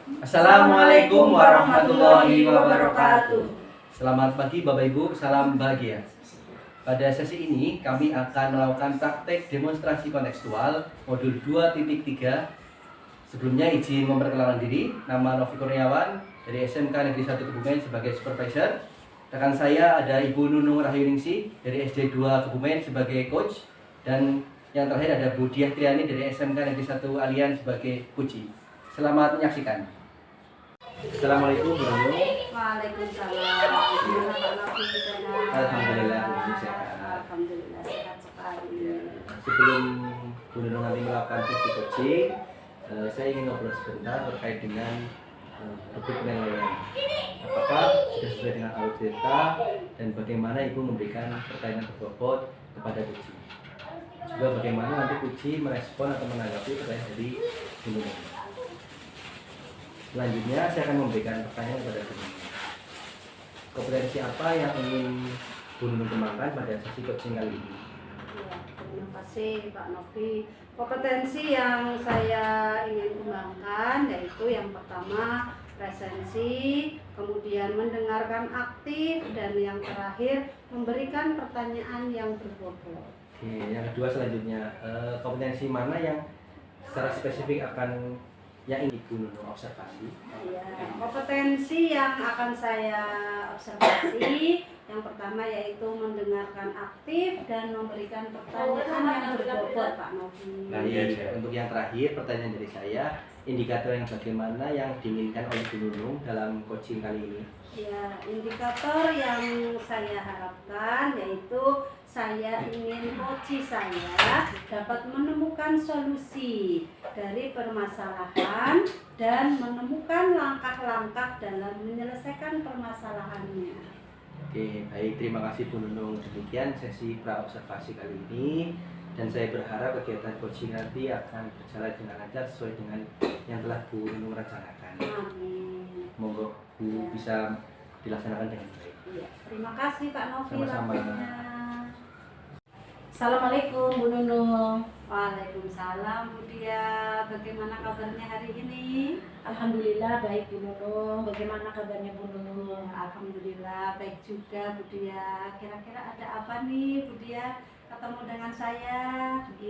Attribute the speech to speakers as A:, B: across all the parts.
A: Assalamualaikum warahmatullahi wabarakatuh. Selamat pagi Bapak Ibu, salam bahagia. Pada sesi ini kami akan melakukan praktek demonstrasi kontekstual modul 2.3. Sebelumnya izin memperkenalkan diri, nama Novi Kurniawan dari SMK Negeri 1 Kebumen sebagai supervisor. Rekan saya ada Ibu Nunung Rahyuningsi dari SD 2 Kebumen sebagai coach, dan yang terakhir ada Bu Diah Triani dari SMK Negeri 1 Alian sebagai puji. Selamat menyaksikan. Assalamualaikum Bu Nunung.
B: Waalaikumsalam. Gimana Pak Novi, sehat?
A: Alhamdulillah, sehat.
B: Alhamdulillah sehat sekali.
A: Sebelum Bu Nunung nanti melakukan sesi coaching, saya ingin ngobrol sebentar terkait dengan topik penilaian. Apakah sudah sesuai dengan algoritma dan bagaimana Ibu memberikan pertanyaan berbobot kepada puji? Juga bagaimana nanti puji merespon atau menanggapi pertanyaan dari Bu Nunung. Selanjutnya saya akan memberikan pertanyaan kepada Bu Nunung. Kompetensi apa yang ingin Bu Nunung kembangkan pada sesi coaching kali ini?
B: Ya, terima kasih Pak Novi. Kompetensi yang saya ingin kembangkan yaitu yang pertama presensi, kemudian mendengarkan aktif, dan yang terakhir memberikan pertanyaan yang berbobot.
A: Oke, yang kedua selanjutnya, kompetensi mana yang secara spesifik akan yang ingin Ibu Nunung observasi?
B: Ya, kompetensi yang akan saya observasi yang pertama yaitu mendengarkan aktif dan memberikan pertanyaan yang berbobot Pak Novi.
A: Nah, iya. Untuk yang terakhir pertanyaan dari saya, indikator yang bagaimana yang diinginkan oleh Bu Nunung dalam coaching kali ini?
B: Ya, indikator yang saya harapkan yaitu saya ingin coach saya dapat menemukan solusi dari permasalahan dan menemukan langkah-langkah dalam menyelesaikan permasalahannya.
A: Oke, baik, terima kasih Bu Nunung. Demikian sesi pra-observasi kali ini, dan saya berharap kegiatan coaching nanti akan berjalan dengan lancar sesuai dengan yang telah Bu Nunung rencanakan.
B: Amin.
A: Semoga Bu bisa dilaksanakan dengan baik.
B: Iya, terima kasih Pak Novi.
A: Sama-sama.
B: waktunya.
C: Assalamualaikum Bu Nunung.
B: Waalaikumsalam Bu Dia. Bagaimana kabarnya hari ini?
C: Alhamdulillah baik Bu Nunung. Bagaimana kabarnya Bu Nunung?
B: Alhamdulillah baik juga Bu Dia. Kira-kira ada apa nih Bu Dia ketemu dengan saya?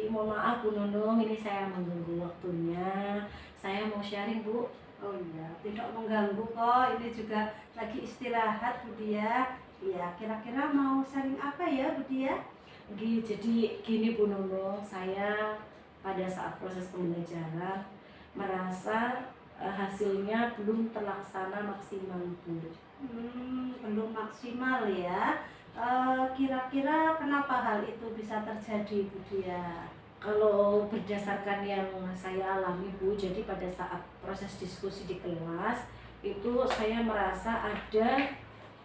C: Mohon maaf Bu Nunung, ini saya mengganggu waktunya. Saya mau sharing Bu.
B: Oh iya, tidak mengganggu kok. Ini juga lagi istirahat Bu Dia. Iya, kira-kira mau sharing apa ya Bu Dia?
C: Jadi gini Bu Nunung, saya pada saat proses pembelajaran merasa hasilnya belum terlaksana maksimal Bu.
B: Belum maksimal ya. Kira-kira kenapa hal itu bisa terjadi Bu Dia?
C: Kalau berdasarkan yang saya alami Bu, jadi pada saat proses diskusi di kelas itu saya merasa ada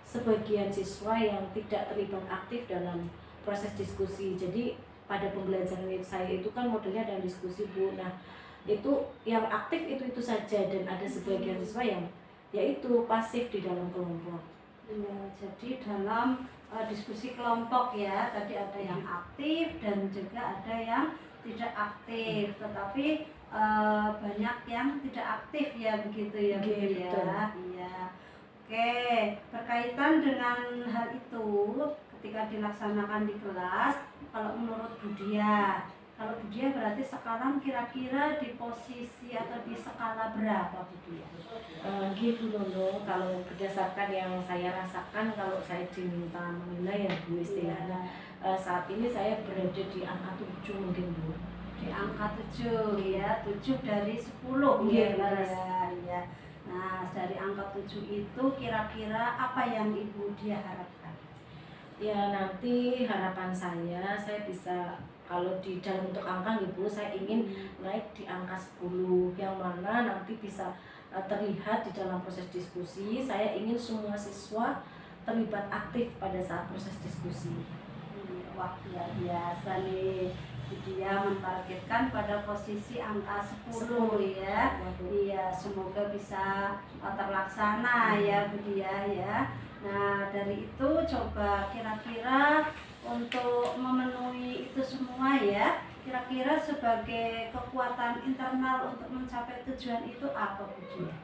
C: sebagian siswa yang tidak terlibat aktif dalam proses diskusi. Jadi pada pembelajaran saya itu kan modelnya ada diskusi Bu. Nah itu yang aktif itu saja, dan ada sebagian siswa yang yaitu pasif di dalam kelompok.
B: Ya, jadi dalam diskusi kelompok ya, tadi ada yang aktif dan juga ada yang tidak aktif, tetapi banyak yang tidak aktif ya, begitu ya Bu
C: Gitu.
B: ya. Iya. Oke, berkaitan dengan hal itu ketika dilaksanakan di kelas, kalau menurut Bu Dia, kalau Bu Dia berarti sekarang kira-kira di posisi atau di skala berapa Bu Dia?
C: Gitu Nunung, kalau berdasarkan yang saya rasakan, kalau saya diminta menilai ya Bu istilahnya, saat ini saya berada di angka 7 mungkin Bu.
B: Di angka 7 ya, 7 dari 10
C: Iya,
B: ya,
C: laras.
B: ya. Nah, dari angka 7 itu kira-kira apa yang Ibu Dia harapkan?
C: Ya nanti harapan saya bisa, kalau di dalam bentuk angka gitu, saya ingin naik di angka 10, yang mana nanti bisa terlihat di dalam proses diskusi. Saya ingin semua siswa terlibat aktif pada saat proses diskusi.
B: Wah, luar biasa nih. Dia mentargetkan pada posisi angka 10 ya. Iya, semoga bisa terlaksana ya Bu Dia ya. Nah, dari itu coba kira-kira untuk memenuhi itu semua ya, kira-kira sebagai kekuatan internal untuk mencapai tujuan itu apa Bu Dia?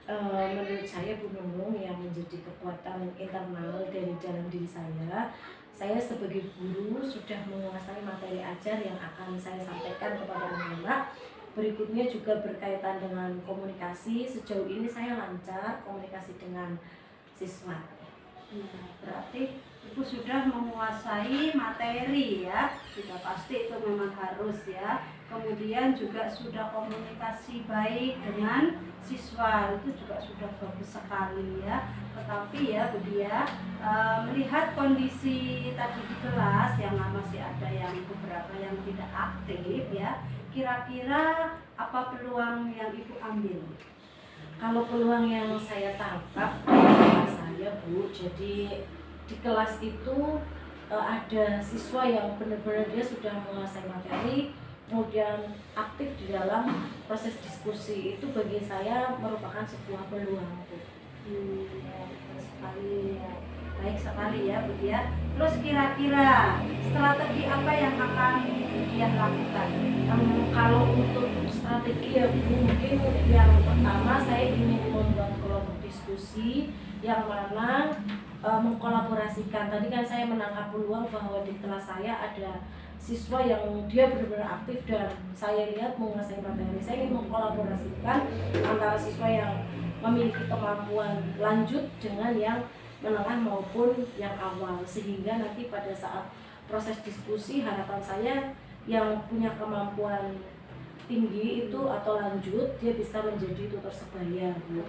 C: Menurut saya Bu Nunung yang menjadi kekuatan internal dari dalam diri saya sebagai guru sudah menguasai materi ajar yang akan saya sampaikan kepada anak-anak. Berikutnya juga berkaitan dengan komunikasi, sejauh ini saya lancar komunikasi dengan siswa.
B: Berarti Ibu sudah menguasai materi ya, tidak pasti itu memang harus ya. Kemudian juga sudah komunikasi baik dengan siswa, itu juga sudah bagus sekali ya. Tetapi ya Bu Dia, melihat kondisi tadi di kelas yang masih ada yang beberapa yang tidak aktif ya, kira-kira apa peluang yang Ibu ambil?
C: Kalau peluang yang saya tangkap dari kelas saya Bu, jadi di kelas itu ada siswa yang benar-benar dia sudah menguasai materi, kemudian aktif di dalam proses diskusi, itu bagi saya merupakan sebuah peluang Bu.
B: Ya, betul sekali ya. Baik sekali ya Bu Dia. Terus kira-kira strategi apa yang akan dia lakukan?
C: Kalau untuk strategi ya Bu, mungkin yang pertama saya ingin membuat kelompok diskusi yang mana mengkolaborasikan. Tadi kan saya menangkap peluang bahwa di kelas saya ada siswa yang dia benar-benar aktif dan saya lihat menguasai materi. Saya ingin mengkolaborasikan antara siswa yang memiliki kemampuan lanjut dengan yang menengah maupun yang awal, sehingga nanti pada saat proses diskusi harapan saya yang punya kemampuan tinggi itu atau lanjut dia bisa menjadi tutor sebaya Bu.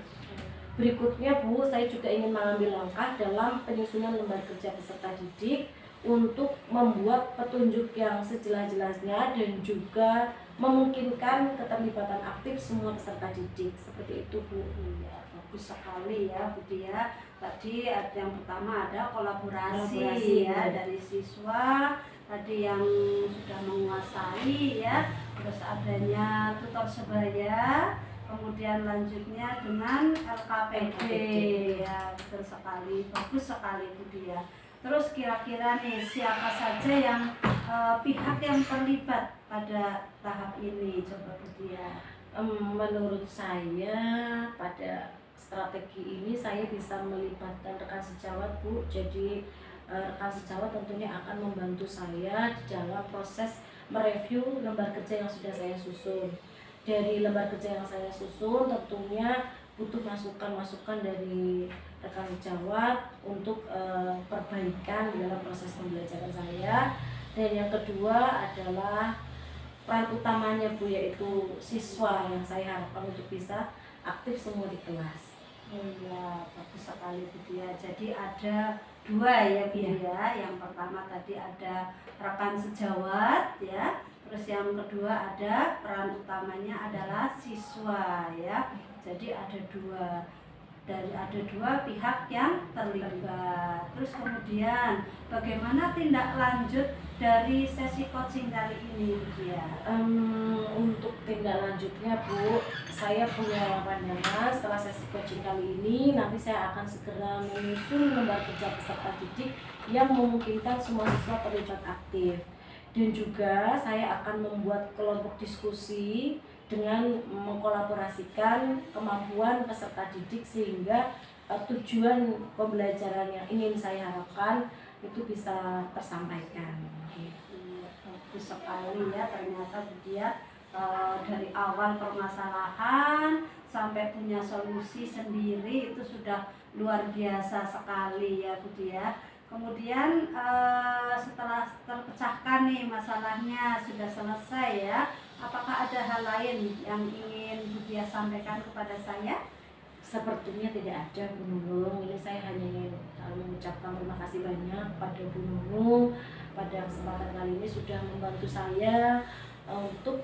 C: Berikutnya Bu, saya juga ingin mengambil langkah dalam penyusunan lembar kerja peserta didik untuk membuat petunjuk yang sejelas-jelasnya dan juga memungkinkan keterlibatan aktif semua peserta didik. Seperti itu Bu.
B: Ya, bagus sekali ya Bu Dia. Tadi yang pertama ada kolaborasi ya dari siswa tadi yang sudah menguasai ya, terus adanya tutor sebaya, kemudian lanjutnya dengan LKPD ya, betul sekali, bagus sekali Bu Dia. Terus kira-kira nih siapa saja yang pihak yang terlibat pada tahap ini, coba Bu Dia?
C: Menurut saya pada strategi ini saya bisa melibatkan rekan sejawat Bu. Jadi rekan sejawat tentunya akan membantu saya di dalam proses mereview lembar kerja yang sudah saya susun. Dari lembar kerja yang saya susun tentunya butuh masukan-masukan dari rekan sejawat untuk perbaikan dalam proses pembelajaran saya. Dan yang kedua adalah peran utamanya Bu, yaitu siswa yang saya harapkan untuk bisa aktif semua di kelas.
B: Iya, bagus sekali Bu Dia. Jadi ada dua ya Bu ya. Yang pertama tadi ada rekan sejawat ya. Terus yang kedua ada peran utamanya adalah siswa ya. Jadi ada dua pihak yang terlibat. Terus kemudian bagaimana tindak lanjut dari sesi coaching kali ini Bu Dia?
C: Untuk tindak lanjutnya Bu, saya punya pandangan setelah sesi coaching kali ini nanti saya akan segera menyusun lembar kerja peserta didik yang memungkinkan semua siswa terlibat aktif. Dan juga saya akan membuat kelompok diskusi dengan mengkolaborasikan kemampuan peserta didik sehingga tujuan pembelajaran yang ingin saya harapkan itu bisa tersampaikan.
B: Bagus sekali ya, ternyata dia dari awal permasalahan sampai punya solusi sendiri itu sudah luar biasa sekali ya Bu Dia. Kemudian setelah terpecahkan nih masalahnya sudah selesai ya, apakah ada hal lain yang ingin Bu Dia sampaikan kepada saya?
C: Sepertinya tidak ada Bu Nunung. Ini saya hanya ingin mengucapkan terima kasih banyak pada Bu Nunung pada kesempatan kali ini sudah membantu saya untuk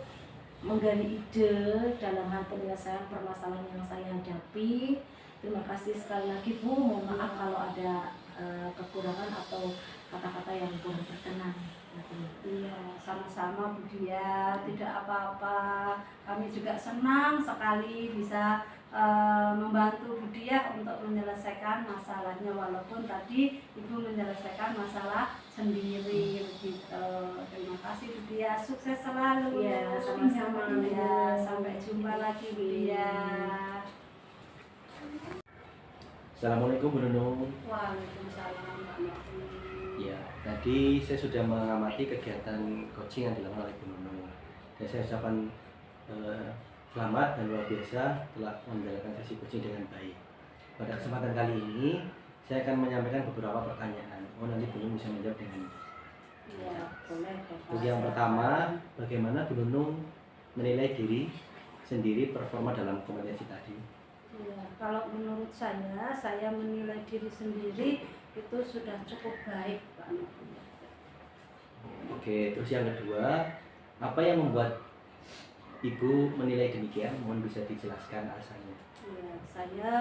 C: menggali ide dalam hal penyelesaian permasalahan yang saya hadapi. Terima kasih sekali lagi Bu. Mohon maaf kalau ada kekurangan atau kata-kata yang kurang berkenan.
B: Iya, sama-sama Bu Dia, tidak apa-apa. Kami juga senang sekali bisa membantu Bu Dia untuk menyelesaikan masalahnya, walaupun tadi Ibu menyelesaikan masalah sendiri begitu. Terima kasih Bu Dia, sukses selalu.
C: Iya, sama-sama.
B: Ya, sampai jumpa lagi Bu Dia.
A: Assalamualaikum Bu Nunung.
B: Waalaikumsalam Pak Novi.
A: Ya, tadi saya sudah mengamati kegiatan coaching yang dilakukan oleh Bu Nunung. Dan saya ucapkan selamat dan luar biasa telah menjalankan sesi coaching dengan baik. Pada kesempatan kali ini, saya akan menyampaikan beberapa pertanyaan. Nanti Bu Nunung bisa menjawab dengan
B: Iya, boleh. Bapak.
A: Untuk yang pertama, bagaimana Bu Nunung menilai diri sendiri performa dalam kompetensi tadi?
B: Ya, kalau menurut saya menilai diri sendiri itu sudah cukup baik, Pak Novi.
A: Oke, terus yang kedua, apa yang membuat Ibu menilai demikian? Mohon bisa dijelaskan alasannya.
B: Ya, saya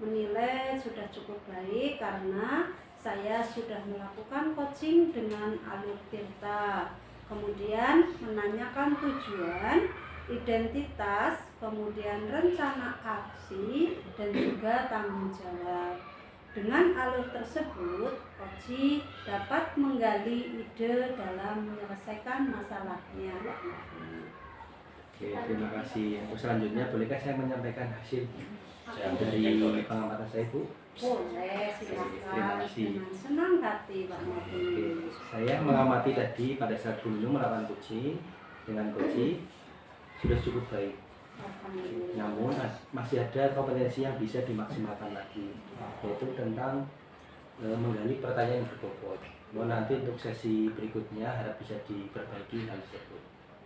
B: menilai sudah cukup baik karena saya sudah melakukan coaching dengan Alur Tirta. Kemudian menanyakan tujuan, identitas, kemudian rencana aksi, dan juga tanggung jawab. Dengan alur tersebut, coach dapat menggali ide dalam menyelesaikan masalahnya.
A: Oke, terima kasih. Untuk selanjutnya, bolehkah saya menyampaikan hasil dari pengamatan saya, Bu?
B: Boleh,
A: Terima
B: silakan.
A: kasih.
B: Dengan senang hati, Pak Novi.
A: Oke, saya mengamati tadi pada saat Bu Nunung melakukan coaching dengan coach sudah cukup baik.
B: Alhamdulillah.
A: Namun masih ada kompetensi yang bisa dimaksimalkan lagi, yaitu tentang menggali pertanyaan yang berbobot. Nanti untuk sesi berikutnya harap bisa diperbaiki hal tersebut.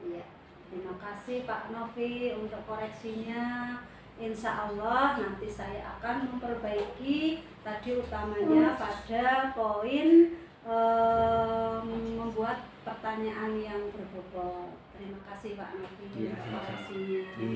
B: Iya. Terima kasih Pak Novi untuk koreksinya. Insya Allah nanti saya akan memperbaiki tadi utamanya pada poin membuat pertanyaan yang berbobot. Terima kasih Pak Novi
A: Iya,
B: untuk
A: sama-sama.
B: koreksinya.
A: Di